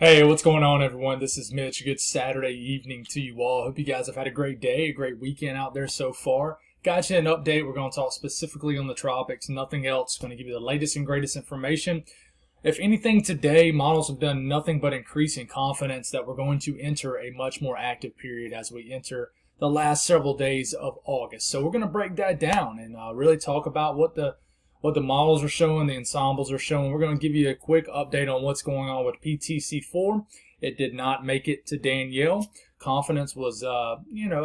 Hey, what's going on, everyone? This is Mitch. Good Saturday evening to you all. Hope you guys have had a great day, a great weekend out there so far. Got you an update. We're going to talk specifically on the tropics, nothing else. Going to give you the latest and greatest information. If anything, today, models have done nothing but increase in confidence that we're going to enter a much more active period as we enter the last several days of August. So we're going to break that down and really talk about what the models are showing, the ensembles are showing. We're going to give you a quick update on what's going on with PTC4. It did not make it to Danielle. Confidence was, I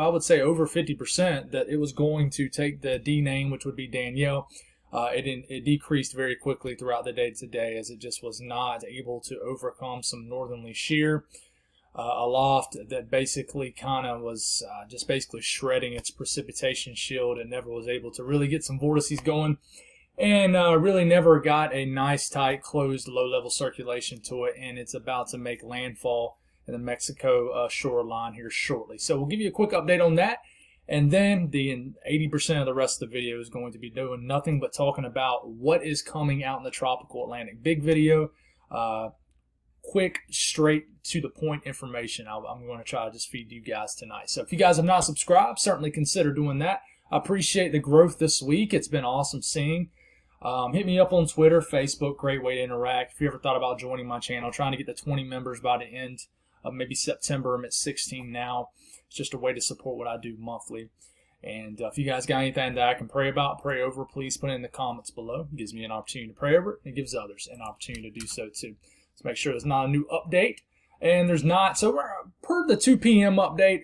would say over 50% that it was going to take the D name, which would be Danielle. It decreased very quickly throughout the day today as it just was not able to overcome some northerly shear aloft that basically kind of was just basically shredding its precipitation shield and never was able to really get some vortices going. And really never got a nice, tight, closed, low-level circulation to it, and it's about to make landfall in the Mexico shoreline here shortly. So we'll give you a quick update on that, and then the 80% of the rest of the video is going to be doing nothing but talking about what is coming out in the tropical Atlantic. Big video, quick, straight to the point information. I'm going to try to just feed you guys tonight. So if you guys have not subscribed, certainly consider doing that. I appreciate the growth this week. It's been awesome seeing. Hit me up on Twitter, Facebook, great way to interact. If you ever thought about joining my channel, trying to get to 20 members by the end of maybe September. I'm at 16 now. It's just a way to support what I do monthly. And if you guys got anything that I can pray about, pray over, please put it in the comments below. It gives me an opportunity to pray over it, and it gives others an opportunity to do so too. Let's make sure there's not a new update. And there's not. So per the 2 p.m. update,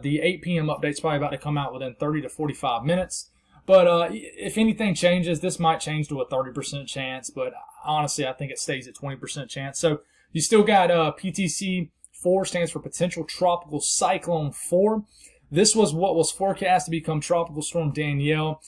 the 8 p.m. update's probably about to come out within 30 to 45 minutes. But if anything changes, this might change to a 30% chance. But honestly, I think it stays at 20% chance. So you still got PTC 4 stands for Potential Tropical Cyclone 4. This was what was forecast to become Tropical Storm Danielle.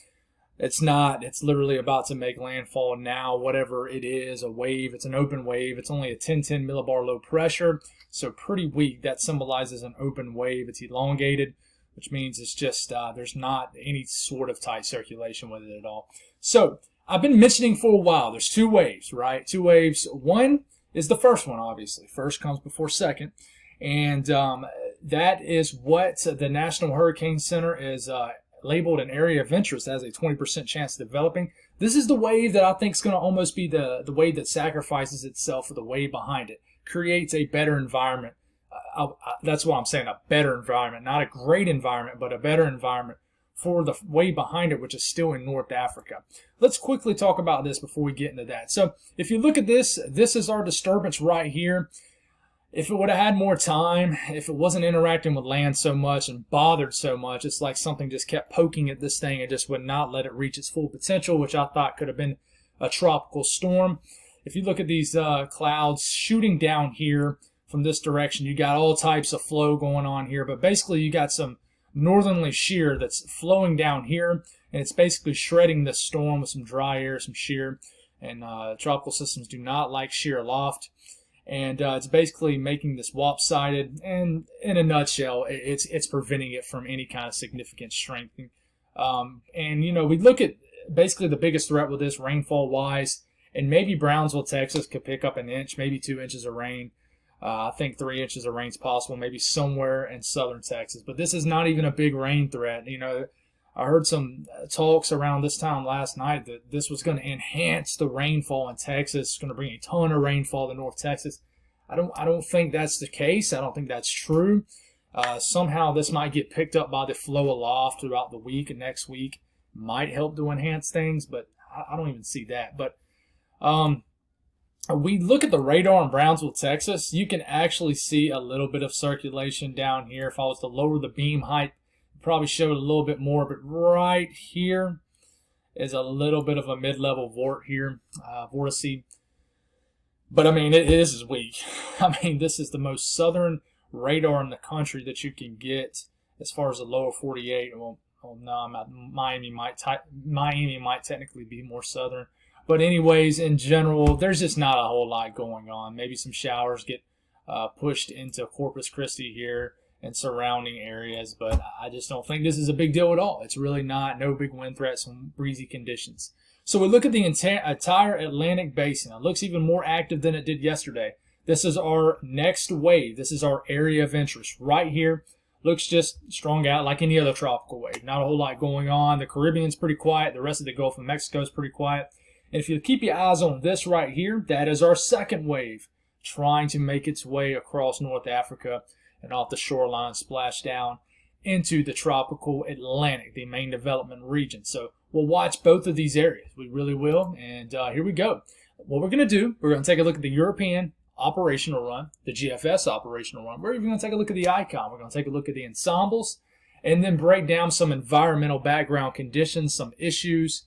It's not. It's literally about to make landfall now, whatever it is, a wave. It's an open wave. It's only a 1010 millibar low pressure, so pretty weak. That symbolizes an open wave. It's elongated, which means it's just there's not any sort of tight circulation with it at all. So I've been mentioning for a while, there's two waves, right? Two waves. One is the first one, obviously. First comes before second. And that is what the National Hurricane Center is labeled an area of interest as a 20% chance of developing. This is the wave that I think is going to almost be the wave that sacrifices itself for the wave behind it. Creates a better environment. That's what I'm saying, a better environment. Not a great environment, but a better environment for the wave behind it, which is still in North Africa. Let's quickly talk about this before we get into that. So if you look at this, this is our disturbance right here. If it would have had more time, if it wasn't interacting with land so much and bothered so much, it's like something just kept poking at this thing and just would not let it reach its full potential, which I thought could have been a tropical storm. If you look at these clouds shooting down here from this direction, you got all types of flow going on here, but basically you got some northerly shear that's flowing down here, and it's basically shredding the storm with some dry air, some shear, and tropical systems do not like shear aloft. And it's basically making this lopsided, and in a nutshell, it's preventing it from any kind of significant strengthening. And, we look at basically the biggest threat with this rainfall-wise, and maybe Brownsville, Texas could pick up an inch, maybe 2 inches of rain. I think 3 inches of rain is possible, maybe somewhere in southern Texas. But this is not even a big rain threat. I heard some talks around this time last night that this was going to enhance the rainfall in Texas. It's going to bring a ton of rainfall to North Texas. I don't think that's the case. I don't think that's true. Somehow this might get picked up by the flow aloft throughout the week, and next week might help to enhance things, but I don't even see that. But we look at the radar in Brownsville, Texas. You can actually see a little bit of circulation down here. If I was to lower the beam height, probably showed a little bit more, but right here is a little bit of a mid-level vortice. But I mean, this is weak. I mean, this is the most southern radar in the country that you can get as far as the lower 48. Well no, Miami might technically be more southern. But anyways, in general, there's just not a whole lot going on. Maybe some showers get pushed into Corpus Christi here and surrounding areas, but I just don't think this is a big deal at all. It's really not. No big wind threats, some breezy conditions. So we look at the entire Atlantic basin. It looks even more active than it did yesterday. This is our next wave. This is our area of interest right here. Looks just strung out like any other tropical wave. Not a whole lot going on. The Caribbean's pretty quiet. The rest of the Gulf of Mexico is pretty quiet. And if you keep your eyes on this right here, that is our second wave trying to make its way across North Africa and off the shoreline, splash down into the tropical Atlantic, the main development region. So we'll watch both of these areas. We really will. And here we go. What we're going to do, we're going to take a look at the European operational run, the GFS operational run. We're even going to take a look at the icon. We're going to take a look at the ensembles and then break down some environmental background conditions, some issues,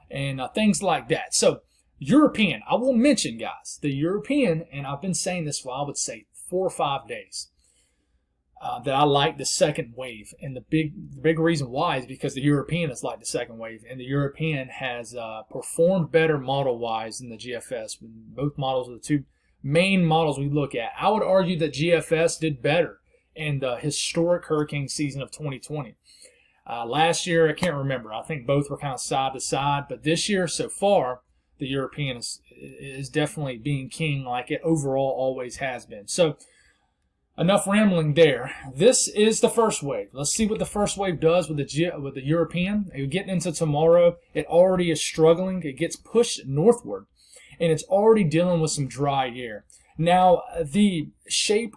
and things like that. So European, I will mention, guys, the European, and I've been saying this for, I would say, 4 or 5 days, that I like the second wave. And the big reason why is because the European is like the second wave, and the European has performed better model-wise than the GFS. Both models are the two main models we look at. I would argue that GFS did better in the historic hurricane season of 2020. Last year, I can't remember. I think both were kind of side to side, but this year so far, the European is definitely being king like it overall always has been. So enough rambling there. This is the first wave. Let's see what the first wave does with the European. We're getting into tomorrow. It already is struggling. It gets pushed northward, and it's already dealing with some dry air. Now, the shape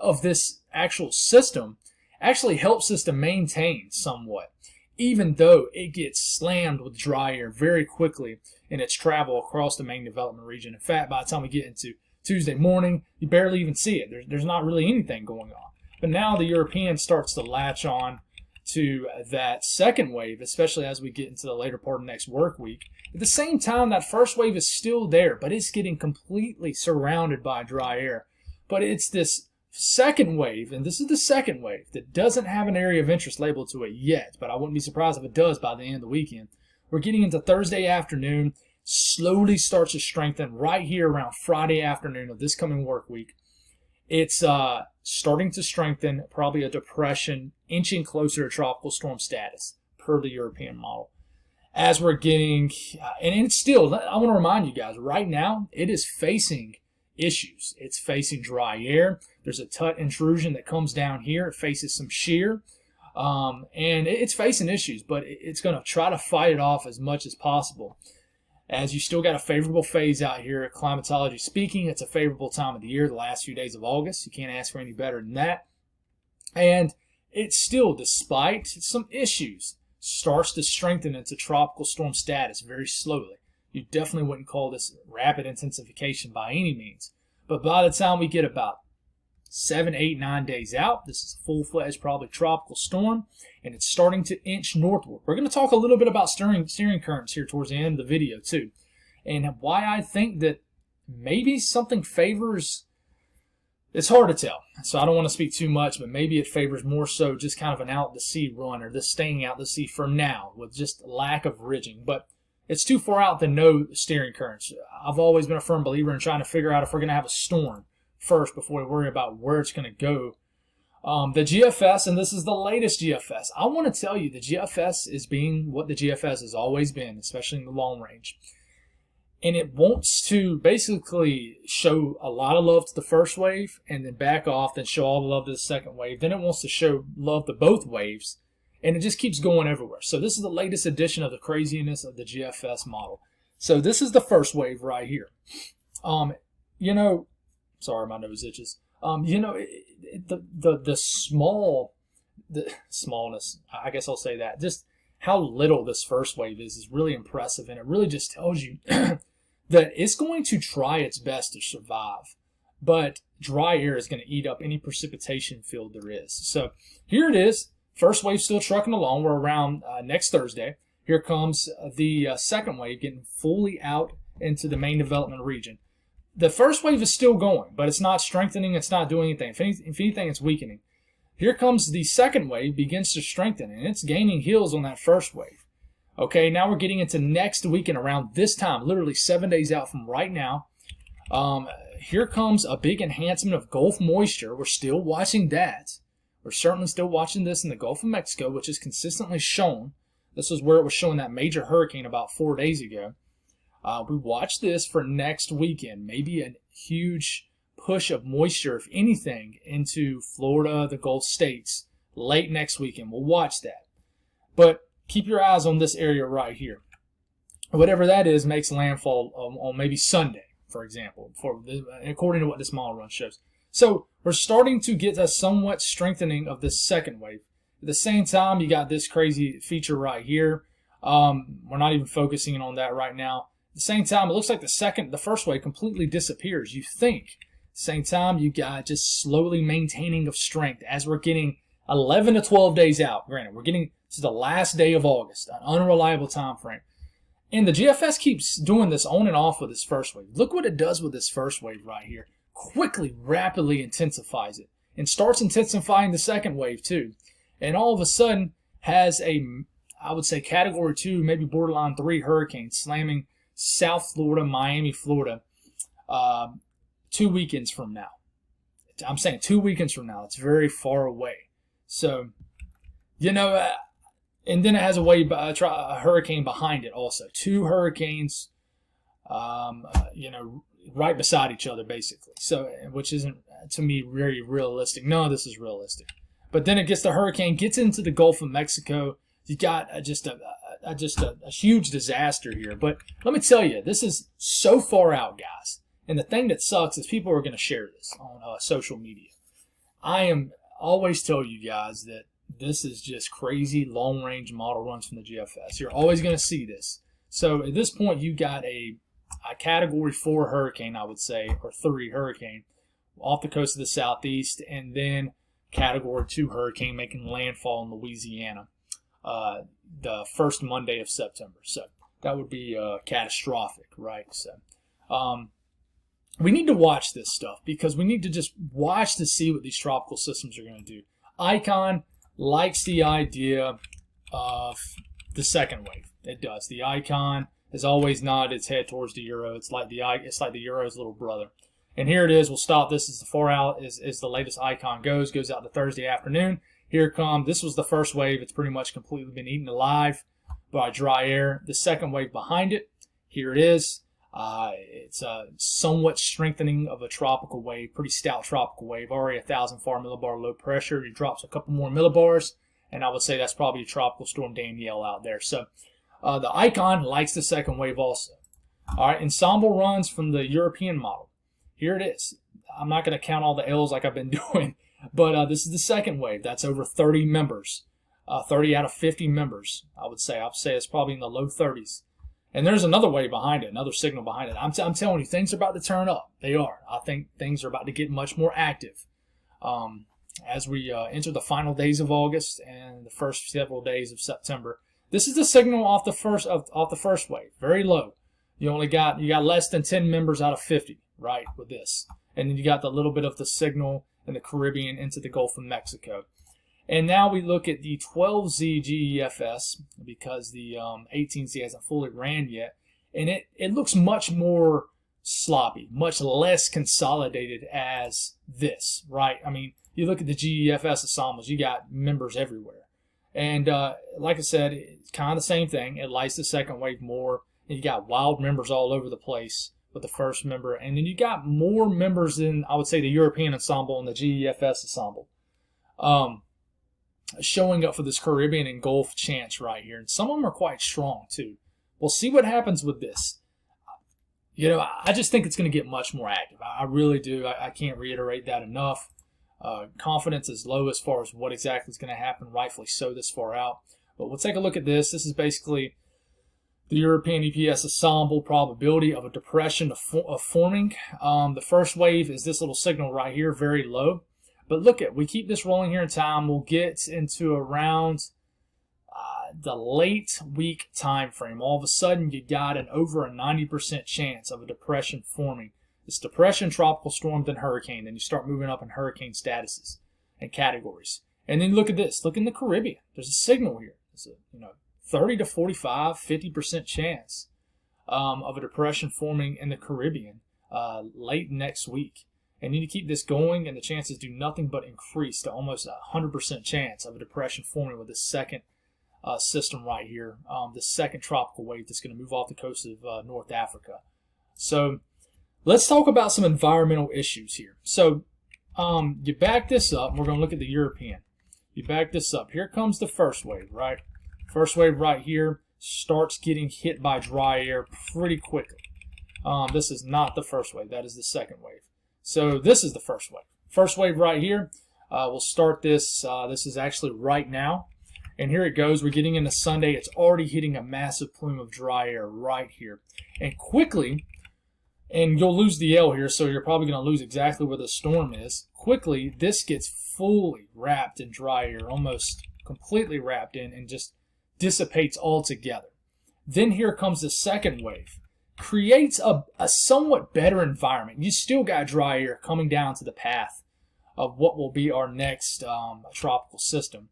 of this actual system actually helps us to maintain somewhat, even though it gets slammed with dry air very quickly in its travel across the main development region. In fact, by the time we get into Tuesday morning, you barely even see it. There's not really anything going on. But now the European starts to latch on to that second wave, especially as we get into the later part of next work week. At the same time, that first wave is still there, but it's getting completely surrounded by dry air. But it's this second wave, and this is the second wave, that doesn't have an area of interest labeled to it yet, but I wouldn't be surprised if it does by the end of the weekend. We're getting into Thursday afternoon, slowly starts to strengthen right here around Friday afternoon of this coming work week. It's starting to strengthen, probably a depression, inching closer to tropical storm status per the European model. As we're getting, and it's still, I want to remind you guys, right now it is facing issues. It's facing dry air. There's a tut intrusion that comes down here. It faces some shear, and it's facing issues, but it's going to try to fight it off as much as possible. As you still got a favorable phase out here, climatology speaking, it's a favorable time of the year, the last few days of August. You can't ask for any better than that. And it still, despite some issues, starts to strengthen into tropical storm status very slowly. You definitely wouldn't call this rapid intensification by any means. But by the time we get about 7, 8, 9 days out, this is a full-fledged, probably tropical storm, and it's starting to inch northward. We're going to talk a little bit about steering currents here towards the end of the video, too, and why I think that maybe something favors. It's hard to tell, so I don't want to speak too much, but maybe it favors more so just kind of an out-to-sea run, or this staying out to sea for now with just lack of ridging. But it's too far out to know steering currents. I've always been a firm believer in trying to figure out if we're going to have a storm first before we worry about where it's going to go. The GFS, and this is the latest GFS. I want to tell you the GFS is being what the GFS has always been, especially in the long range. And it wants to basically show a lot of love to the first wave and then back off, then show all the love to the second wave. Then it wants to show love to both waves, and it just keeps going everywhere. So this is the latest edition of the craziness of the GFS model. So this is the first wave right here. Sorry, my nose itches. The smallness, I guess I'll say that, just how little this first wave is really impressive, and it really just tells you that it's going to try its best to survive, but dry air is going to eat up any precipitation field there is. So here it is. First wave still trucking along. We're around next Thursday. Here comes the second wave getting fully out into the main development region. The first wave is still going, but it's not strengthening. It's not doing anything. If anything, it's weakening. Here comes the second wave, begins to strengthen, and it's gaining heels on that first wave. Okay, now we're getting into next weekend around this time, literally 7 days out from right now. Here comes a big enhancement of Gulf moisture. We're still watching that. We're certainly still watching this in the Gulf of Mexico, which is consistently shown. This is where it was showing that major hurricane about 4 days ago. We watch this for next weekend, maybe a huge push of moisture, if anything, into Florida, the Gulf states late next weekend. We'll watch that. But keep your eyes on this area right here. Whatever that is makes landfall on maybe Sunday, for example, according to what this model run shows. So we're starting to get a somewhat strengthening of this second wave. At the same time, you got this crazy feature right here. We're not even focusing on that right now. At the same time, it looks like the first wave completely disappears, you think. At the same time, you got just slowly maintaining of strength as we're getting 11 to 12 days out. Granted, we're getting to the last day of August, an unreliable time frame. And the GFS keeps doing this on and off with this first wave. Look what it does with this first wave right here. Quickly, rapidly intensifies it. And starts intensifying the second wave too. And all of a sudden has a, I would say, Category 2, maybe borderline 3 hurricane slamming South Florida, Miami, Florida 2 weekends from now. I'm saying 2 weekends from now. It's very far away. So, you know, and then it has a hurricane behind it also. 2 hurricanes, you know, right beside each other basically. So, which isn't, to me, very realistic. No, this is realistic. But then it gets the hurricane, gets into the Gulf of Mexico. You got just a huge disaster here. But let me tell you, this is so far out, guys. And the thing that sucks is people are going to share this on social media. I am always tell you guys that this is just crazy long-range model runs from the GFS. You're always going to see this. So at this point, you got a Category 4 hurricane, I would say, or 3 hurricane off the coast of the southeast, and then Category 2 hurricane making landfall in Louisiana the first Monday of September. So that would be catastrophic, right? So we need to watch this stuff because we need to just watch to see what these tropical systems are going to do. Icon likes the idea of the second wave. It does. The Icon has always nodded its head towards the Euro. It's like the Euro's little brother. And here it is. We'll stop this as far out as the latest Icon goes. Goes out to Thursday afternoon. Here it comes. This was the first wave. It's pretty much completely been eaten alive by dry air. The second wave behind it. Here it is. It's a somewhat strengthening of a tropical wave, pretty stout tropical wave, already 1,000 FAR millibar low pressure. It drops a couple more millibars, and I would say that's probably a tropical storm Danielle out there. So the Icon likes the second wave also. All right, Ensemble runs from the European model. Here it is. I'm not going to count all the L's like I've been doing, but this is the second wave. That's over 30 members, 30 out of 50 members, I would say. I'd say it's probably in the low 30s. And there's another wave behind it, another signal behind it. I'm telling you, things are about to turn up. They are. I think things are about to get much more active as we enter the final days of August and the first several days of September. This is the signal off the first wave, very low. You got less than 10 members out of 50, right, with this. And then you got the little bit of the signal in the Caribbean into the Gulf of Mexico. And now we look at the 12Z GEFS because the 18Z hasn't fully ran yet. And it looks much more sloppy, much less consolidated as this, right? I mean, you look at the GEFS ensembles, you got members everywhere. And like I said, it's kind of the same thing. It likes the second wave more. And you got wild members all over the place with the first member. And then you got more members than, I would say, the European ensemble and the GEFS ensemble. Showing up for this Caribbean and Gulf chance right here. And some of them are quite strong, too. We'll see what happens with this. You know, I just think it's going to get much more active. I really do. I can't reiterate that enough. Confidence is low as far as what exactly is going to happen, rightfully so, this far out. But we'll take a look at this. This is basically the European EPS ensemble probability of a depression of forming. The first wave is this little signal right here, very low. But look we keep this rolling here in time. We'll get into around the late week time frame. All of a sudden, you got an over a 90% chance of a depression forming. It's depression, tropical storm, then hurricane. Then you start moving up in hurricane statuses and categories. And then look at this. Look in the Caribbean. There's a signal here. It's a 30 to 45, 50% chance of a depression forming in the Caribbean late next week. And you need to keep this going, and the chances do nothing but increase to almost a 100% chance of a depression forming with this second system right here, the second tropical wave that's going to move off the coast of North Africa. So Let's talk about some environmental issues here. So you back this up. We're going to look at the European. You back this up. Here comes the first wave, right? First wave right here starts getting hit by dry air pretty quickly. This is not the first wave. That is the second wave. So this is the first wave. First wave right here. We'll start this. This is actually right now. And here it goes. We're getting into Sunday. It's already hitting a massive plume of dry air right here. And quickly, and you'll lose the L here, so you're probably going to lose exactly where the storm is. Quickly, this gets fully wrapped in dry air, almost completely wrapped in, and just dissipates altogether. Then here comes the second wave. Creates a somewhat better environment. You still got dry air coming down to the path of what will be our next tropical system.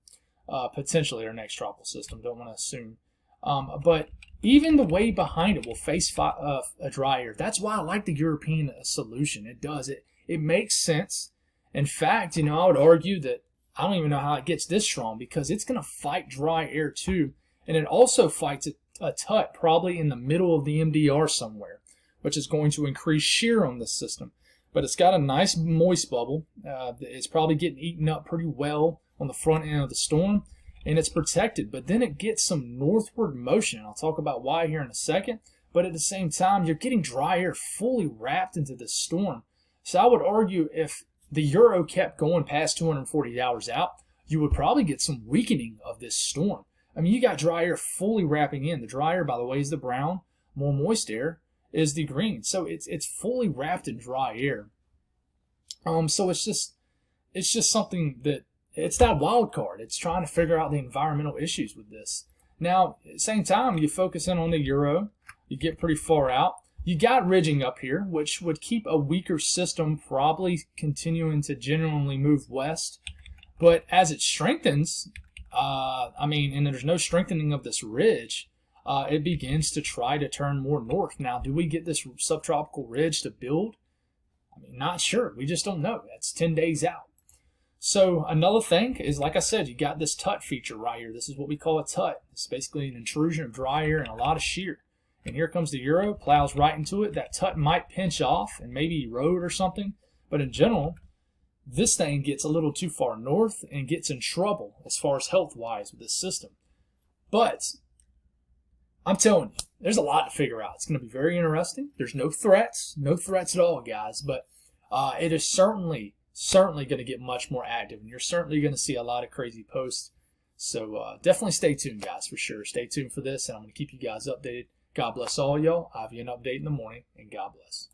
Potentially our next tropical system. Don't want to assume. But even the wave behind it will face a dry air. That's why I like the European solution. It does. It makes sense. In fact, I would argue that I don't even know how it gets this strong because it's going to fight dry air too. And it also fights a tut probably in the middle of the MDR somewhere, which is going to increase shear on this system. But it's got a nice moist bubble. It's probably getting eaten up pretty well on the front end of the storm, and it's protected. But then it gets some northward motion. I'll talk about why here in a second. But at the same time, you're getting dry air fully wrapped into the storm. So I would argue if the Euro kept going past 240 hours out, you would probably get some weakening of this storm. I mean, you got dry air fully wrapping in. The dry air, by the way, is the brown. More moist air is the green. So it's fully wrapped in dry air. So it's just something that it's that wild card. It's trying to figure out the environmental issues with this. Now, at the same time, you focus in on the Euro. You get pretty far out. You got ridging up here, which would keep a weaker system probably continuing to generally move west. But as it strengthens, and there's no strengthening of this ridge, it begins to try to turn more north. Now, do we get this subtropical ridge to build? Not sure. We just don't know. That's 10 days out. So another thing is, like I said, you got this tut feature right here. This is what we call a tut. It's basically an intrusion of dry air and a lot of shear. And here comes the Euro, plows right into it. That tut might pinch off and maybe erode or something. But in general, this thing gets a little too far north and gets in trouble as far as health-wise with this system. But I'm telling you, there's a lot to figure out. It's going to be very interesting. There's no threats at all, guys. But it is certainly going to get much more active, and you're certainly going to see a lot of crazy posts. So definitely stay tuned, guys, for sure. Stay tuned for this, and I'm going to keep you guys updated. God bless all y'all. I'll have you an update in the morning, and God bless.